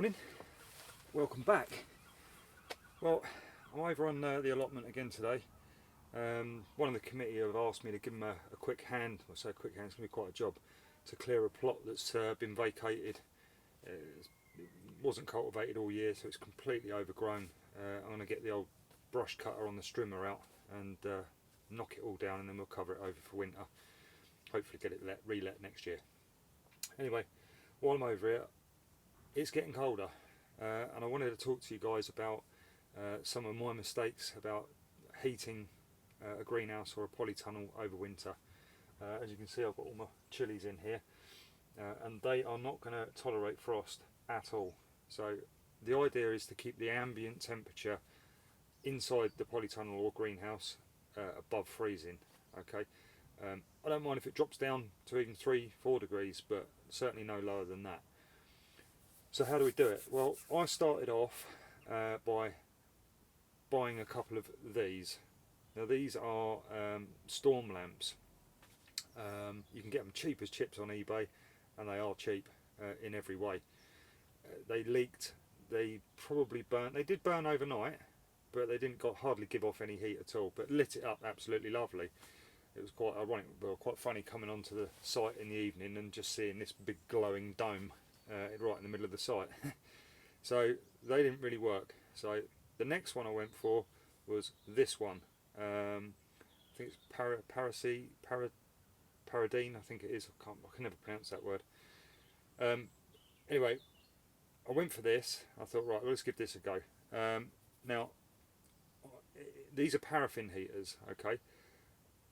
morning, welcome back. Well, I'm over on the allotment again today. One of the committee have asked me to give them a quick hand. I say quick hand, it's going to be quite a job, to clear a plot that's been vacated. It wasn't cultivated all year, so it's completely overgrown. I'm going to get the old brush cutter on the strimmer out and knock it all down, and then we'll cover it over for winter. Hopefully get it relet next year. Anyway, while I'm over here, it's getting colder, and I wanted to talk to you guys about some of my mistakes about heating a greenhouse or a polytunnel over winter. As you can see, I've got all my chilies in here, and they are not going to tolerate frost at all. So the idea is to keep the ambient temperature inside the polytunnel or greenhouse above freezing. Okay, I don't mind if it drops down to even 3-4 degrees, but certainly no lower than that. So how do we do it? Well, I started off by buying a couple of these. Now these are storm lamps. You can get them cheap as chips on eBay, and they are cheap in every way. They leaked, they probably burnt, they did burn overnight, but they didn't hardly give off any heat at all, but lit it up absolutely lovely. It was quite ironic, well, quite funny coming onto the site in the evening and just seeing this big glowing dome right in the middle of the site. So they didn't really work. So the next one I went for was this one. I think it's Paraffin, I think it is. I can never pronounce that word. Anyway, I went for this. I thought, right, well, let's give this a go. Now, these are paraffin heaters, okay?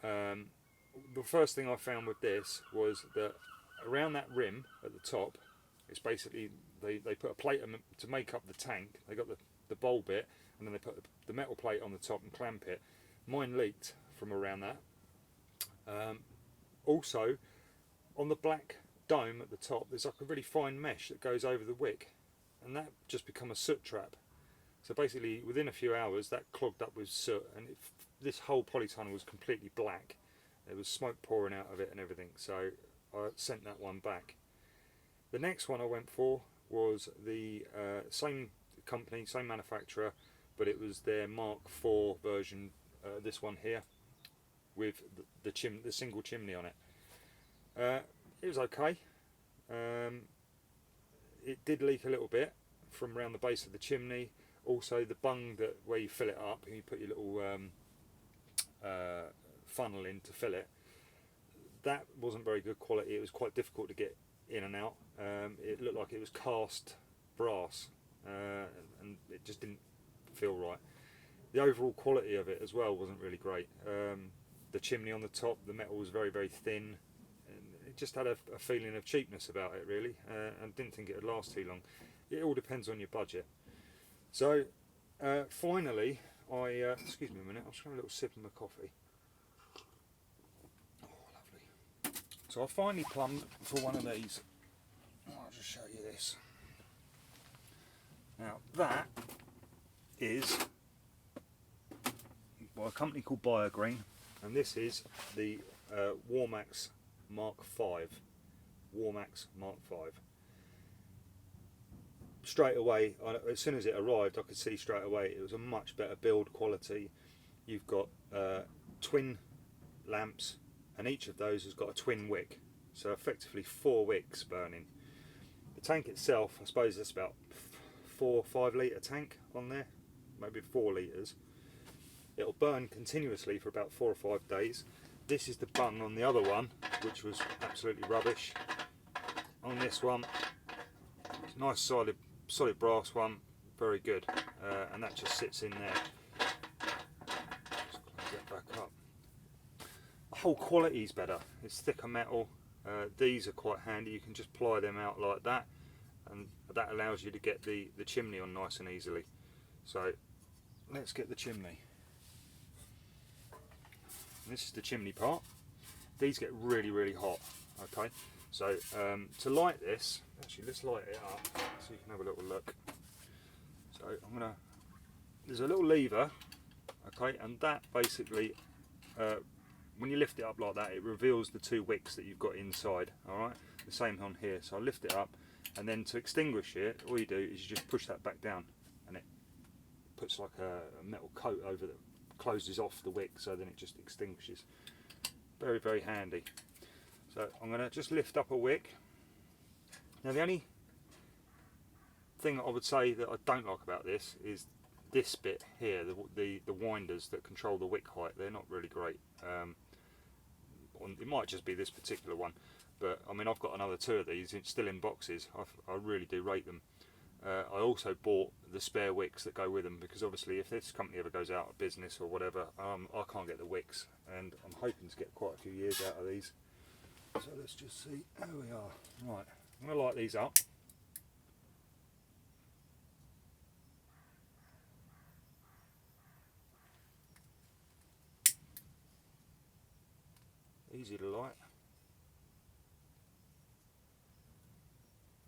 The first thing I found with this was that around that rim at the top, it's basically they put a plate to make up the tank. They got the bowl bit, and then they put the metal plate on the top and clamp it. Mine leaked from around that. Also, on the black dome at the top, there's like a really fine mesh that goes over the wick, and that just become a soot trap. So basically, within a few hours, that clogged up with soot, and this whole polytunnel was completely black. There was smoke pouring out of it and everything, so I sent that one back. The next one I went for was the same company, same manufacturer, but it was their Mark IV version, this one here, with the single chimney on it. It was okay. It did leak a little bit from around the base of the chimney. Also the bung where you fill it up and you put your little funnel in to fill it, that wasn't very good quality. It was quite difficult to get in and out. It looked like it was cast brass, and it just didn't feel right. The overall quality of it as well wasn't really great. The chimney on the top, the metal was very, very thin, and it just had a feeling of cheapness about it, really, and didn't think it would last too long. It all depends on your budget. So finally, excuse me a minute, I'll just have a little sip of my coffee. Oh, lovely. So I finally plumbed for one of these. I'll just show you this. Now that is by a company called BioGreen, and this is the Warmax Mark V. Warmax Mark V. Straight away, as soon as it arrived, I could see straight away it was a much better build quality. You've got twin lamps, and each of those has got a twin wick, so effectively 4 wicks burning. The tank itself, I suppose it's about 4 or 5 litre tank on there, maybe 4 litres. It'll burn continuously for about 4 or 5 days. This is the bung on the other one, which was absolutely rubbish. On this one, it's a nice solid brass one, very good, and that just sits in there. Just close that back up. The whole quality is better. It's thicker metal. These are quite handy. You can just ply them out like that, and that allows you to get the chimney on nice and easily. So let's get the chimney. This is the chimney part. These get really, really hot. Okay, so to light this, actually let's light it up so you can have a little look. So there's a little lever, okay, and that basically, when you lift it up like that, it reveals the 2 wicks that you've got inside. All right, the same on here. So I lift it up, And then to extinguish it, all you do is you just push that back down, and it puts like a metal coat over that closes off the wick, so then it just extinguishes. Very, very handy. So I'm going to just lift up a wick. Now the only thing that I would say that I don't like about this is this bit here, the winders that control the wick height. They're not really great. It might just be this particular one, but I mean, I've got another 2 of these still in boxes. I really do rate them. I also bought the spare wicks that go with them, because obviously if this company ever goes out of business or whatever, I can't get the wicks, and I'm hoping to get quite a few years out of these. So let's just see how we are. Right, I'm going to light these up. Easy to light.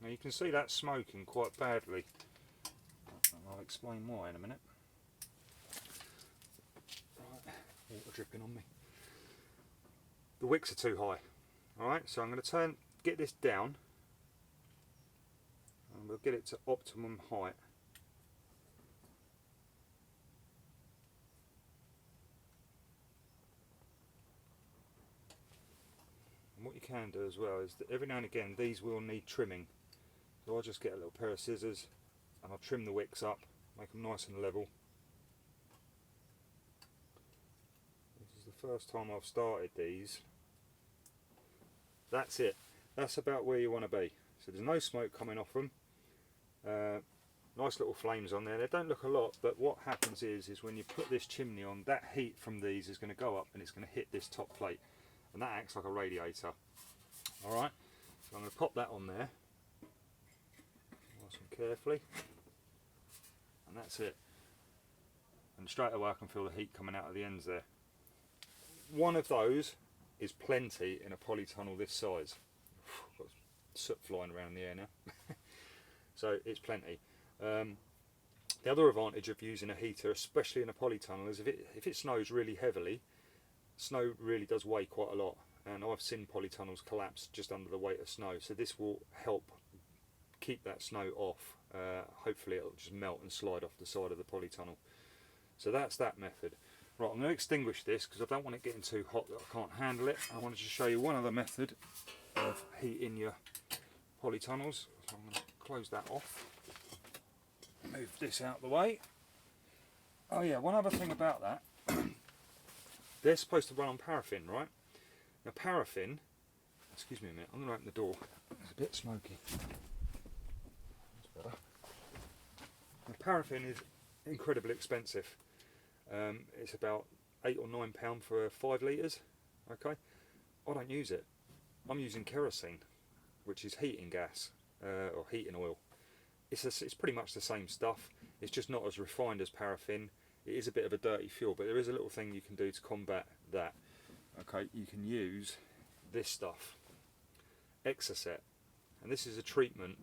Now you can see that's smoking quite badly. I'll explain why in a minute. Right, water dripping on me. The wicks are too high. Alright, so I'm going to get this down, and we'll get it to optimum height. And what you can do as well is that every now and again these will need trimming. So I'll just get a little pair of scissors and I'll trim the wicks up, make them nice and level. This is the first time I've started these. That's it. That's about where you want to be. So there's no smoke coming off them. Nice little flames on there. They don't look a lot, but what happens is when you put this chimney on, that heat from these is going to go up and it's going to hit this top plate, and that acts like a radiator. Alright, so I'm going to pop that on there nice and carefully, and that's it. And straight away I can feel the heat coming out of the ends there. One of those is plenty in a polytunnel this size. Got soot flying around the air now. So it's plenty. The other advantage of using a heater, especially in a polytunnel, is if it snows really heavily, snow really does weigh quite a lot, and I've seen polytunnels collapse just under the weight of snow, so this will help keep that snow off. Hopefully it'll just melt and slide off the side of the polytunnel. So that's that method. Right, I'm going to extinguish this because I don't want it getting too hot that I can't handle it. I wanted to show you one other method of heating your polytunnels. So I'm going to close that off. Move this out of the way. Oh yeah, one other thing about that. They're supposed to run on paraffin, right? Now paraffin, excuse me a minute, I'm going to open the door. It's a bit smoky. That's better. Now paraffin is incredibly expensive. It's about £8 or £9 for 5 litres. Okay, I don't use it. I'm using kerosene, which is heating gas or heating oil. It's pretty much the same stuff. It's just not as refined as paraffin. It is a bit of a dirty fuel, but there is a little thing you can do to combat that. Okay, you can use this stuff, Exocet, and this is a treatment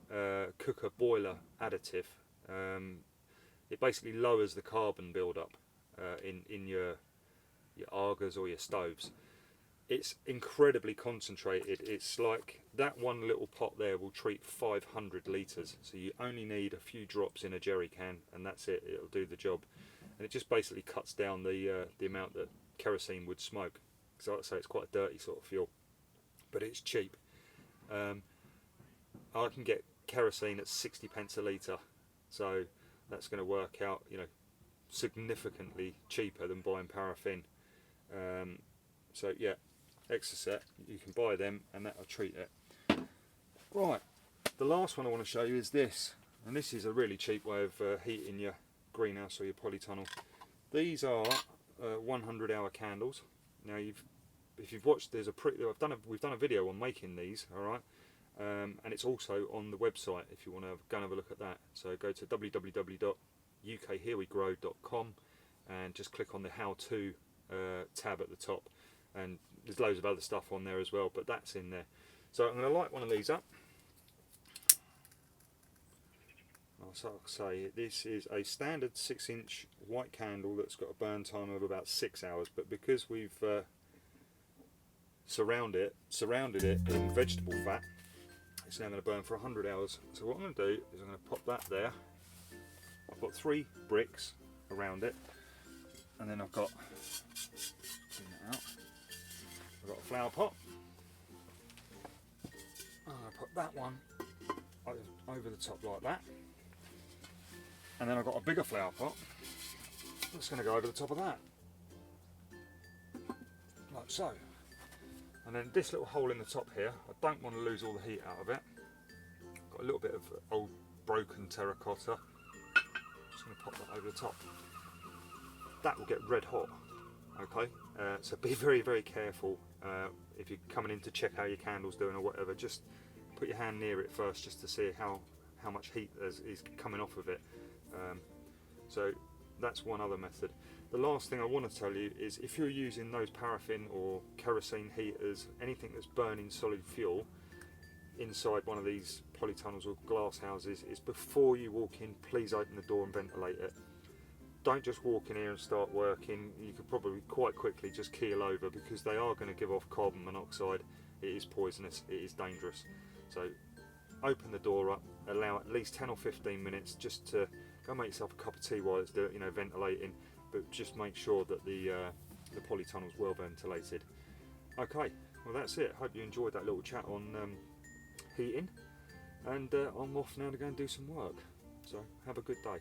cooker boiler additive. It basically lowers the carbon build-up in your Argas or your stoves. It's incredibly concentrated. It's like that one little pot there will treat 500 litres, so you only need a few drops in a jerry can and that's it. It'll do the job, and it just basically cuts down the amount that kerosene would smoke. So like I say, it's quite a dirty sort of fuel, but it's cheap. I can get kerosene at 60p a litre, so that's going to work out, you know, significantly cheaper than buying paraffin. So yeah, Exocet, you can buy them and that'll treat it. Right, the last one I want to show you is this, and this is a really cheap way of heating your greenhouse or your polytunnel. These are 100-hour candles. Now if you've watched, we've done a video on making these, all right, and it's also on the website if you want to go and have a look at that. So go to www.ukherewegrow.com and just click on the how to tab at the top, and there's loads of other stuff on there as well, but that's in there. So I'm going to light one of these up. So I'll say this is a standard 6-inch white candle that's got a burn time of about 6 hours, but because we've surrounded it in vegetable fat, it's now going to burn for 100 hours. So what I'm going to do is I'm going to pop that there. I've got 3 bricks around it, and then I've got, clean that out, I've got a flower pot. I'm going to put that one over the top like that, and then I've got a bigger flower pot that's going to go over the top of that, like so. And then this little hole in the top here, I don't want to lose all the heat out of it. Got a little bit of old broken terracotta. Just going to pop that over the top. That will get red hot. Okay, so be very, very careful if you're coming in to check how your candle's doing or whatever. Just put your hand near it first, just to see how much heat is coming off of it. So that's one other method. The last thing I want to tell you is, if you're using those paraffin or kerosene heaters, anything that's burning solid fuel inside one of these polytunnels or glass houses, is before you walk in, please open the door and ventilate it. Don't just walk in here and start working. You could probably quite quickly just keel over, because they are going to give off carbon monoxide. It is poisonous, it is dangerous. So open the door up, allow at least 10 or 15 minutes just to go make yourself a cup of tea while it's doing, ventilating, but just make sure that the polytunnel is well ventilated. Okay, well that's it. Hope you enjoyed that little chat on heating, and I'm off now to go and do some work. So have a good day.